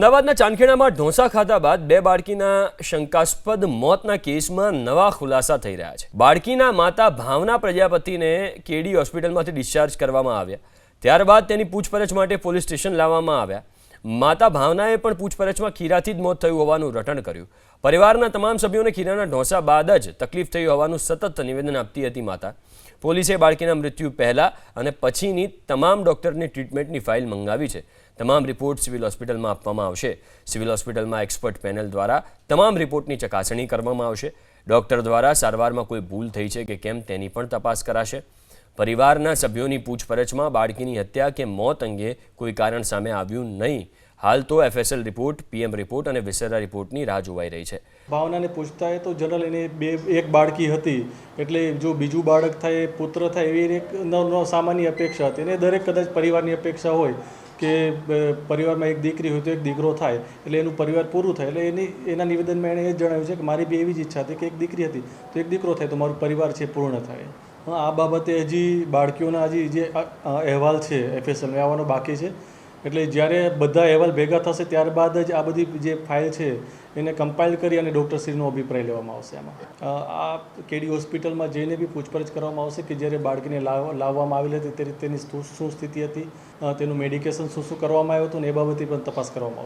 અમદાવાદના ચાંદખેડામાં ઢોંસા ખાધા બાદ બે બાળકીના શંકાસ્પદ મોતના કેસમાં નવા ખુલાસા થઈ રહ્યા છે। બાળકીના માતા ભાવના પ્રજાપતિને કેડી હોસ્પિટલમાંથી ડિસ્ચાર્જ કરવામાં આવ્યા। ત્યારબાદ તેની પૂછપરછ માટે પોલીસ સ્ટેશન લાવવામાં આવ્યા। માતા ભાવનાએ પણ પૂછપરછમાં ખીરાથી જ મોત થયું હોવાનું રટણ કર્યું। પરિવારના તમામ સભ્યોને ખીરાના ઢોંસા બાદ જ તકલીફ થઈ હોવાનું સતત નિવેદન આપતી હતી માતા। પોલીસે બાળકીના મૃત્યુ પહેલા અને પછીની તમામ ડોક્ટરની ટ્રીટમેન્ટની ફાઇલ મંગાવી છે। તમામ રિપોર્ટ સિવિલ હોસ્પિટલમાં આપવામાં આવશે। સિવિલ હોસ્પિટલમાં એક્સપર્ટ પેનલ દ્વારા તમામ રિપોર્ટની ચકાસણી કરવામાં આવશે। ડોક્ટર દ્વારા સારવારમાં કોઈ ભૂલ થઈ છે કે કેમ તેની પણ તપાસ કરાશે। પરિવારના સભ્યોની પૂછપરછમાં બાળકીની હત્યા કે મોત અંગે કોઈ કારણ સામે આવ્યું નહીં। હાલ તો એફએસએલ રિપોર્ટ, પીએમ રિપોર્ટ અને વિસેરા રિપોર્ટની રાહ જોવાઈ રહી છે। ભાવનાને પૂછતા હોય તો જનરલ એને એક બાળકી હતી, એટલે જો બીજું બાળક થાય, પુત્ર થાય, એવી એક સામાન્ય અપેક્ષા હતી। અને દરેક કદાચ પરિવારની અપેક્ષા હોય કે પરિવારમાં એક દીકરી હોય તો એક દીકરો થાય, એટલે એનું પરિવાર પૂરું થાય। એટલે એના નિવેદનમાં એણે એ જણાવ્યું છે કે મારી બી એવી જ ઈચ્છા હતી કે એક દીકરી હતી તો એક દીકરો થાય તો મારું પરિવાર છે પૂર્ણ થાય। આ બાબતે હજી બાળકીઓના હજી જે અહેવાલ છે એફએસએલમાં આવવાનો બાકી છે। એટલે જ્યારે બધા અહેવાલ ભેગા થશે ત્યારબાદ જ આ બધી જે ફાઇલ છે એને કમ્પાઇલ કરી અને ડૉક્ટરશ્રીનો અભિપ્રાય લેવામાં આવશે। આમાં આ કેડી હોસ્પિટલમાં જઈને બી પૂછપરછ કરવામાં આવશે કે જ્યારે બાળકીને લાવવામાં આવેલી હતી તેની શું સ્થિતિ હતી, તેનું મેડિકેશન શું કરવામાં આવ્યું હતું ને એ બાબતે પણ તપાસ કરવામાં આવશે।